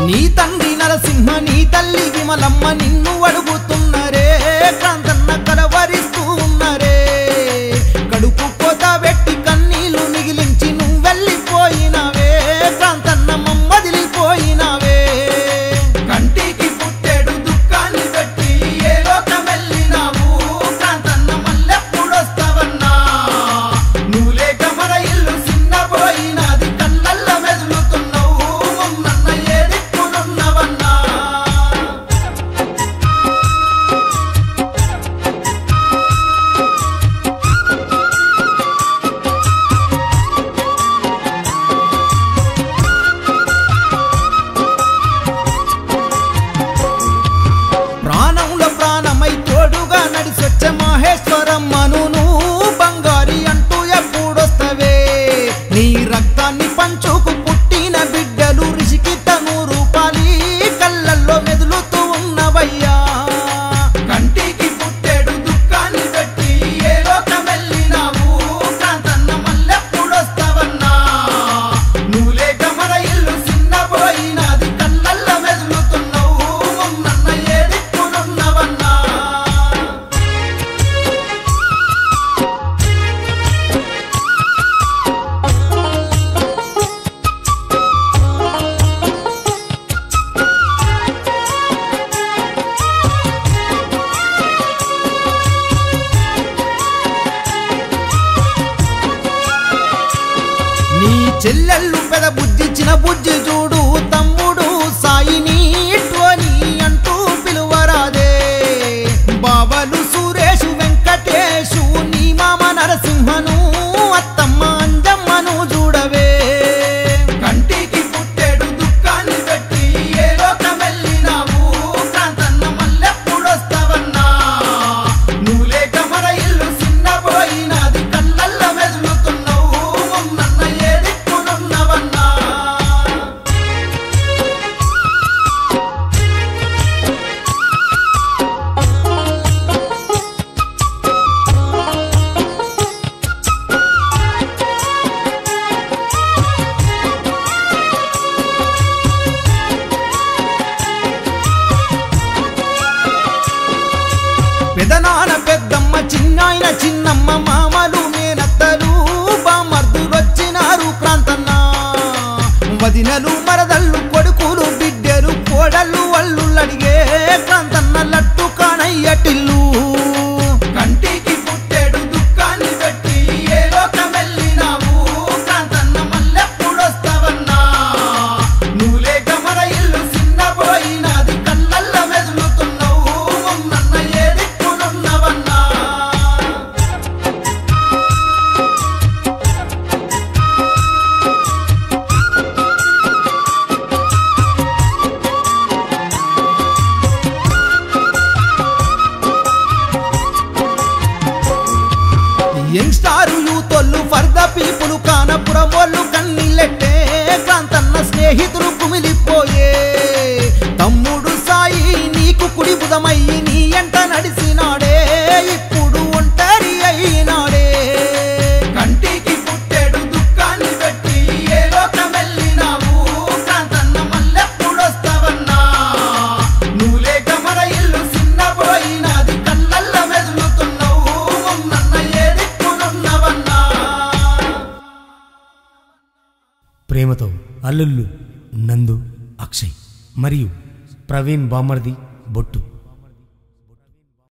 నీ తండ్రి నరసింహ నీ తల్లి విమలమ్మ నిన్ను అడుగుతున్నరే క్రాంతన్న కలవరిస్తూ ఉన్నరే కడుపు కోత పెట్టి కన్నీళ్లు మిగిలించి నువ్వెళ్ళిపోయినవే క్రాంతన్న మమ్మదిలిపోయినవే కంటికి పుట్టెడు దుఃఖాన్ని పెట్టి ఏ లోకం వెళ్ళినావు క్రాంతన్న మళ్ళెప్పుడొస్తావన్నా నువ్వు లేక మన ఇల్లు చిన్నపోయినది కళ్ళల్ల మెదులుతున్నావు మొన్నన్న ఏదిక్కునున్నవన్నా ప్రాణంలో ప్రాణమై తోడుగా నడిసొచ్చే మహేశ్వరమ్మను నువ్వు బంగారి అంటూ ఎప్పుడొస్తవే నీ రక్తాన్ని పంచుకు పుట్టిన బిడ్డలు రిషికి తను రూపాలి కళ్ళల్లో మెదులుతూ ఉన్నవయ్యా కంటికి పుట్టెడు దుఃఖాన్ని పెట్టి ఏ లోకం వెళ్ళినావు క్రాంతన్న మళ్ళెప్పుడొస్తావన్నా నువ్వు లేక మన ఇల్లు చిన్నపోయినది కళ్ళల్ల మెదులుతున్నావు మొన్నన్న ఏదిక్కునున్నవన్నా నీ చెల్లెళ్ళు పెద బుద్ధి చిన్న బుజ్జి చూడు తమ్ముడు సాయిని టోనీ అంటూ పిలువరాదే బావలు సురేషు వెంకటేశు నీ మామ నరసింహను అత్తమ్మ అంజమ్మను చూడవే కంటికి పుట్టెడు దుఃఖాన్ని పెట్టి ఏ లోకం వెళ్ళినావు క్రాంతన్న మళ్ళెప్పుడొస్తావన్నా నువ్వు లేక మన ఇల్లు చిన్నపోయినది కళ్ళల్ల మెదులుతున్నావు మొన్నన్న ఏదిక్కునున్నవన్నా పెదనాన్న పెద్దమ్మ చిన్నాయన చిన్నమ్మ మామలు మేనత్తలు బామర్దులొచ్చినారు క్రాంతన్న వదినలు మరదళ్ళు కొడుకులు బిడ్డలు కోడళ్ళు అల్లుళ్ళడిగే క్రాంతన్న లట్టు కానయ్యటిల్లు కంటికి పుట్టెడు దుఃఖాన్ని పెట్టి ఏ లోకం వెళ్ళినావు క్రాంతన్న మళ్ళెప్పుడొస్తావన్నా నువ్వు లేక మన ఇల్లు చిన్నపోయినది కళ్ళల్ల మెదులుతున్నావు మొన్నన్న ఏదిక్కునున్నవన్నా యంగ్స్టారు యూతోళ్ళు ఫర్ ద పీపుల్ కానపురం వాళ్ళు కన్నీళ్ళెట్టే క్రాంతన్న స్నేహితులు కుమిలిపోయే తమ్ముడు సాయి నీకు కుడి బుధమయ్యి నీ ఎంట నడిసినాడే ఇప్పుడు ఒంటరి అయినాడే కంటికి పుట్టెడు దుఃఖాన్ని పెట్టి ఏ లోకం వెళ్ళినావు క్రాంతన్న మళ్ళెప్పుడొస్తావన్నా నువ్వు లేక మన ఇల్లు చిన్నపోయినది కళ్ళల్ల మెదులుతున్నావు మొన్నన్న ఏదిక్కునున్నవన్నా ప్రేమతో అల్లుళ్ళు నందు అక్షయ్ మరియు ప్రవీణ్ బామర్ది బొట్టు.